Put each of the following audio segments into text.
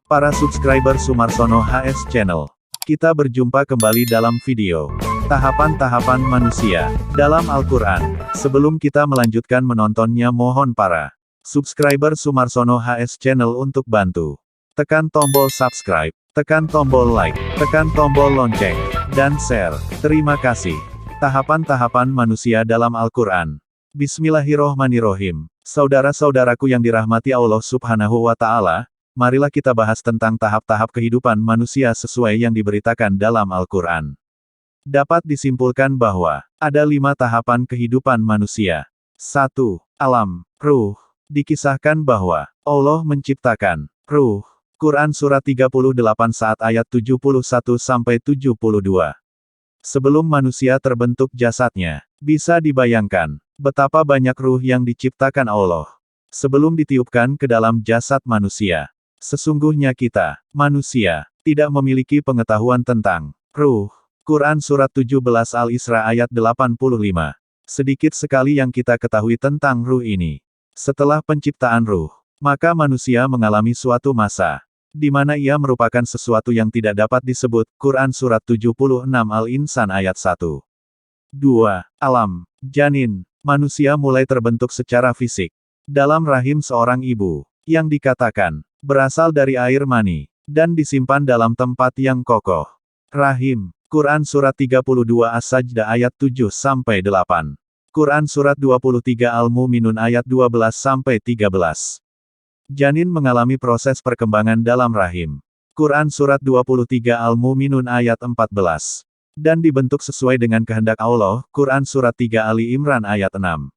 Para subscriber Sumarsono HS Channel. Kita berjumpa kembali dalam video tahapan-tahapan manusia dalam Al-Quran. Sebelum kita melanjutkan menontonnya, mohon para subscriber Sumarsono HS Channel untuk bantu tekan tombol subscribe, tekan tombol like, tekan tombol lonceng, dan share. Terima kasih. Tahapan-tahapan manusia dalam Al-Quran. Bismillahirrohmanirrohim. Saudara-saudaraku yang dirahmati Allah Subhanahu wa Ta'ala, marilah kita bahas tentang tahap-tahap kehidupan manusia sesuai yang diberitakan dalam Al-Quran. Dapat disimpulkan bahwa ada 5 tahapan kehidupan manusia. 1. Alam, ruh. Dikisahkan bahwa Allah menciptakan ruh. Quran Surat 38 saat ayat 71-72. Sebelum manusia terbentuk jasadnya, bisa dibayangkan betapa banyak ruh yang diciptakan Allah sebelum ditiupkan ke dalam jasad manusia. Sesungguhnya kita, manusia, tidak memiliki pengetahuan tentang ruh. Quran Surat 17 Al-Isra ayat 85. Sedikit sekali yang kita ketahui tentang ruh ini. Setelah penciptaan ruh, maka manusia mengalami suatu masa di mana ia merupakan sesuatu yang tidak dapat disebut. Quran Surat 76 Al-Insan ayat 1. 2. Alam, janin. Manusia mulai terbentuk secara fisik dalam rahim seorang ibu, yang dikatakan berasal dari air mani, dan disimpan dalam tempat yang kokoh. Rahim. Quran Surat 32 As-Sajdah ayat 7-8. Quran Surat 23 Al-Mu'minun ayat 12-13. Janin mengalami proses perkembangan dalam rahim. Quran Surat 23 Al-Mu'minun ayat 14. Dan dibentuk sesuai dengan kehendak Allah. Quran Surat 3 Ali Imran ayat 6.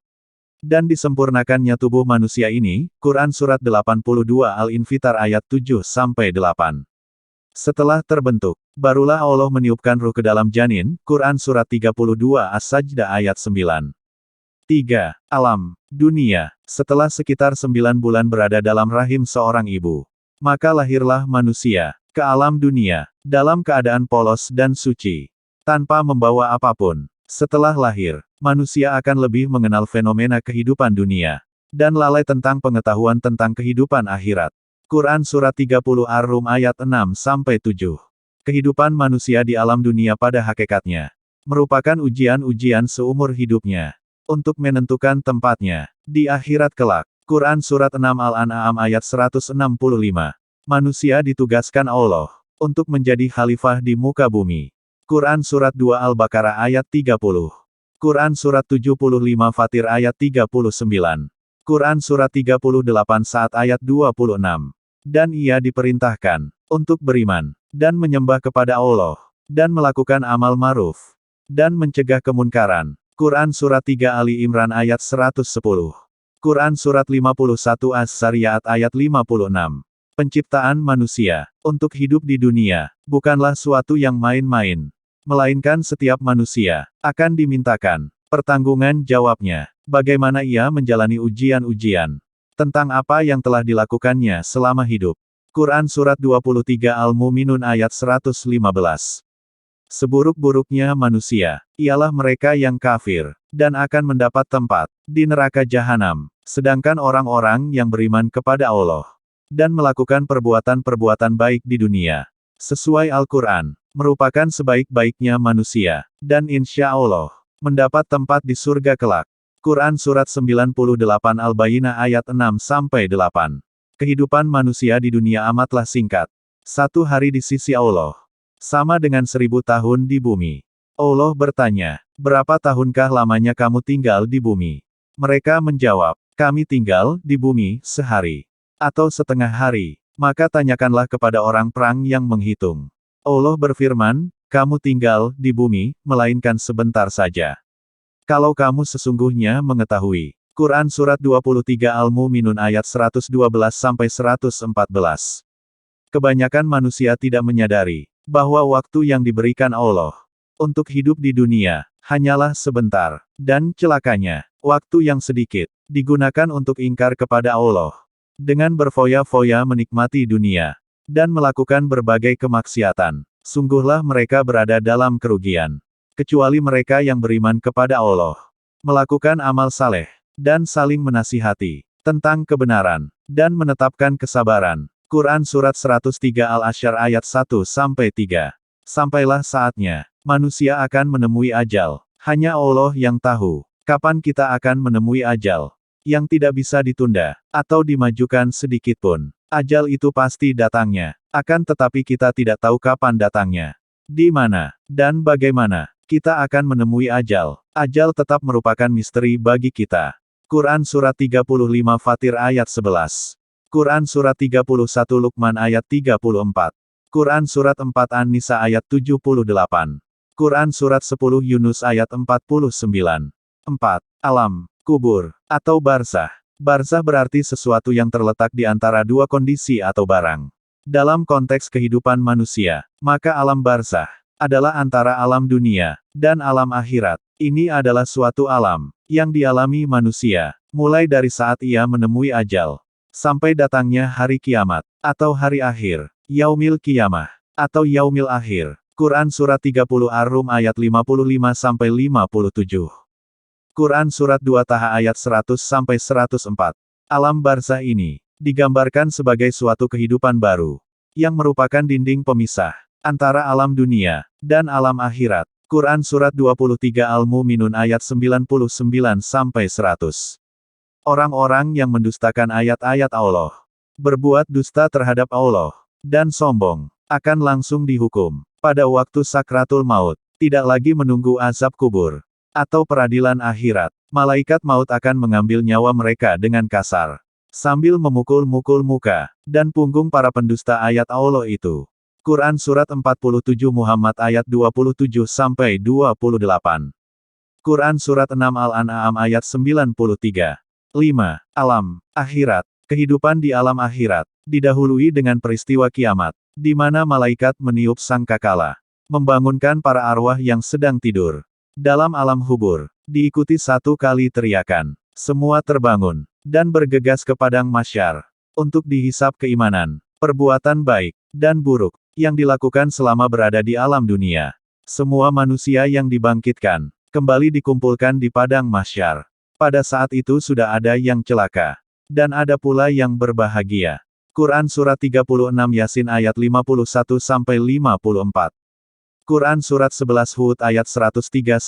Dan disempurnakannya tubuh manusia ini. Quran Surat 82 Al-Infitar ayat 7-8. Setelah terbentuk, barulah Allah meniupkan ruh ke dalam janin. Quran Surat 32 As-Sajdah ayat 9. 3. Alam, dunia. Setelah sekitar 9 bulan berada dalam rahim seorang ibu, maka lahirlah manusia ke alam dunia, dalam keadaan polos dan suci, tanpa membawa apapun. Setelah lahir, manusia akan lebih mengenal fenomena kehidupan dunia, dan lalai tentang pengetahuan tentang kehidupan akhirat. Quran Surat 30 Ar-Rum ayat 6-7. Kehidupan manusia di alam dunia pada hakikatnya merupakan ujian-ujian seumur hidupnya, untuk menentukan tempatnya di akhirat kelak. Quran Surat 6 Al-An'am ayat 165. Manusia ditugaskan Allah untuk menjadi khalifah di muka bumi. Quran Surat 2 Al-Baqarah ayat 30. Quran Surat 75 Fatir ayat 39. Quran Surat 38 saat ayat 26. Dan ia diperintahkan untuk beriman, dan menyembah kepada Allah, dan melakukan amal ma'ruf, dan mencegah kemunkaran. Quran Surat 3 Ali Imran ayat 110. Quran Surat 51 As-Sariyat ayat 56. Penciptaan manusia untuk hidup di dunia bukanlah suatu yang main-main, melainkan setiap manusia akan dimintakan pertanggungan jawabnya, bagaimana ia menjalani ujian-ujian tentang apa yang telah dilakukannya selama hidup. Quran Surat 23 Al-Mu'minun ayat 115. Seburuk-buruknya manusia ialah mereka yang kafir, dan akan mendapat tempat di neraka jahanam. Sedangkan orang-orang yang beriman kepada Allah dan melakukan perbuatan-perbuatan baik di dunia sesuai Al-Quran, merupakan sebaik-baiknya manusia, dan insya Allah mendapat tempat di surga kelak. Quran Surat 98 Al-Bayyinah ayat 6-8. Kehidupan manusia di dunia amatlah singkat. 1 hari di sisi Allah sama dengan 1000 tahun di bumi. Allah bertanya, berapa tahunkah lamanya kamu tinggal di bumi? Mereka menjawab, kami tinggal di bumi sehari, atau setengah hari. Maka tanyakanlah kepada orang perang yang menghitung. Allah berfirman, kamu tinggal di bumi, melainkan sebentar saja. Kalau kamu sesungguhnya mengetahui. Quran Surat 23 Al-Mu'minun ayat 112-114. Kebanyakan manusia tidak menyadari bahwa waktu yang diberikan Allah untuk hidup di dunia hanyalah sebentar, dan celakanya, waktu yang sedikit digunakan untuk ingkar kepada Allah, dengan berfoya-foya menikmati dunia dan melakukan berbagai kemaksiatan. Sungguhlah mereka berada dalam kerugian, kecuali mereka yang beriman kepada Allah, melakukan amal saleh, dan saling menasihati tentang kebenaran, dan menetapkan kesabaran. Quran Surat 103 Al-Asyr ayat 1-3. Sampailah saatnya, manusia akan menemui ajal. Hanya Allah yang tahu, kapan kita akan menemui ajal. Yang tidak bisa ditunda, atau dimajukan sedikitpun. Ajal itu pasti datangnya. Akan tetapi kita tidak tahu kapan datangnya. Di mana, dan bagaimana, kita akan menemui ajal. Ajal tetap merupakan misteri bagi kita. Quran Surat 35 Fatir ayat 11. Quran Surat 31 Luqman ayat 34. Quran Surat 4 An-Nisa ayat 78. Quran Surat 10 Yunus ayat 49. 4. Alam, kubur, atau barzah. Barzah berarti sesuatu yang terletak di antara dua kondisi atau barang. Dalam konteks kehidupan manusia, maka alam barzah adalah antara alam dunia dan alam akhirat. Ini adalah suatu alam yang dialami manusia, mulai dari saat ia menemui ajal, sampai datangnya hari kiamat, atau hari akhir, Yaumil Qiyamah, atau Yaumil Akhir. Quran Surat 30 Ar-Rum ayat 55-57. Quran Surat 2 Taha ayat 100-104. Alam barzah ini digambarkan sebagai suatu kehidupan baru, yang merupakan dinding pemisah antara alam dunia dan alam akhirat. Quran Surat 23 Al-Mu'minun ayat 99-100. Orang-orang yang mendustakan ayat-ayat Allah, berbuat dusta terhadap Allah, dan sombong, akan langsung dihukum pada waktu sakratul maut, tidak lagi menunggu azab kubur, atau peradilan akhirat. Malaikat maut akan mengambil nyawa mereka dengan kasar, sambil memukul-mukul muka dan punggung para pendusta ayat Allah itu. Quran Surat 47 Muhammad ayat 27-28. Quran Surat 6 Al-An'am ayat 93. 5. Alam, akhirat. Kehidupan di alam akhirat, didahului dengan peristiwa kiamat, di mana malaikat meniup sangkakala, membangunkan para arwah yang sedang tidur. Dalam alam hubur, diikuti satu kali teriakan, semua terbangun, dan bergegas ke padang mahsyar, untuk dihisap keimanan, perbuatan baik, dan buruk, yang dilakukan selama berada di alam dunia. Semua manusia yang dibangkitkan, kembali dikumpulkan di padang mahsyar. Pada saat itu sudah ada yang celaka, dan ada pula yang berbahagia. Quran Surat 36 Yasin ayat 51-54. Quran Surat 11 Hud ayat 103-105.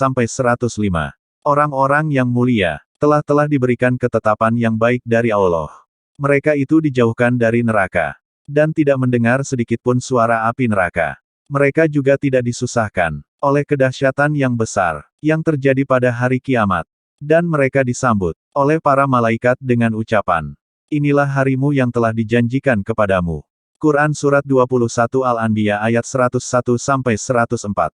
Orang-orang yang mulia, telah diberikan ketetapan yang baik dari Allah. Mereka itu dijauhkan dari neraka, dan tidak mendengar sedikitpun suara api neraka. Mereka juga tidak disusahkan oleh kedahsyatan yang besar, yang terjadi pada hari kiamat. Dan mereka disambut oleh para malaikat dengan ucapan, inilah harimu yang telah dijanjikan kepadamu. Quran Surat 21 Al-Anbiya ayat 101-104.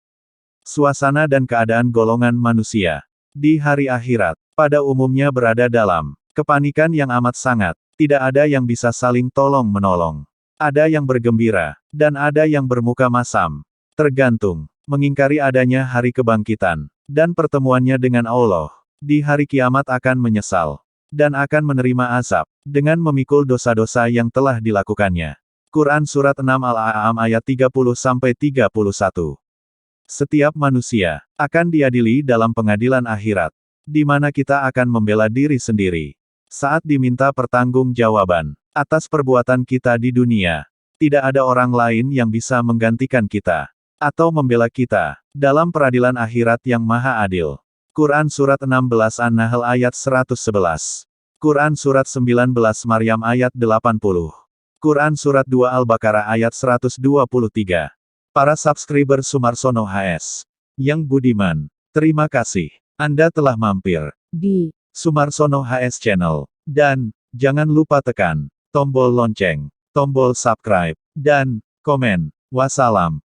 Suasana dan keadaan golongan manusia di hari akhirat, pada umumnya berada dalam kepanikan yang amat sangat. Tidak ada yang bisa saling tolong-menolong. Ada yang bergembira, dan ada yang bermuka masam. Tergantung, mengingkari adanya hari kebangkitan, dan pertemuannya dengan Allah. Di hari kiamat akan menyesal, dan akan menerima azab, dengan memikul dosa-dosa yang telah dilakukannya. Quran Surat 6 Al-A'am ayat 30-31. Setiap manusia akan diadili dalam pengadilan akhirat, di mana kita akan membela diri sendiri. Saat diminta pertanggungjawaban atas perbuatan kita di dunia, tidak ada orang lain yang bisa menggantikan kita, atau membela kita, dalam peradilan akhirat yang maha adil. Quran Surat 16 An-Nahl ayat 111. Quran Surat 19 Maryam ayat 80. Quran Surat 2 Al-Baqarah ayat 123. Para subscriber Sumarsono HS yang budiman, terima kasih. Anda telah mampir di Sumarsono HS Channel. Dan, jangan lupa tekan tombol lonceng, tombol subscribe, dan komen. Wassalam.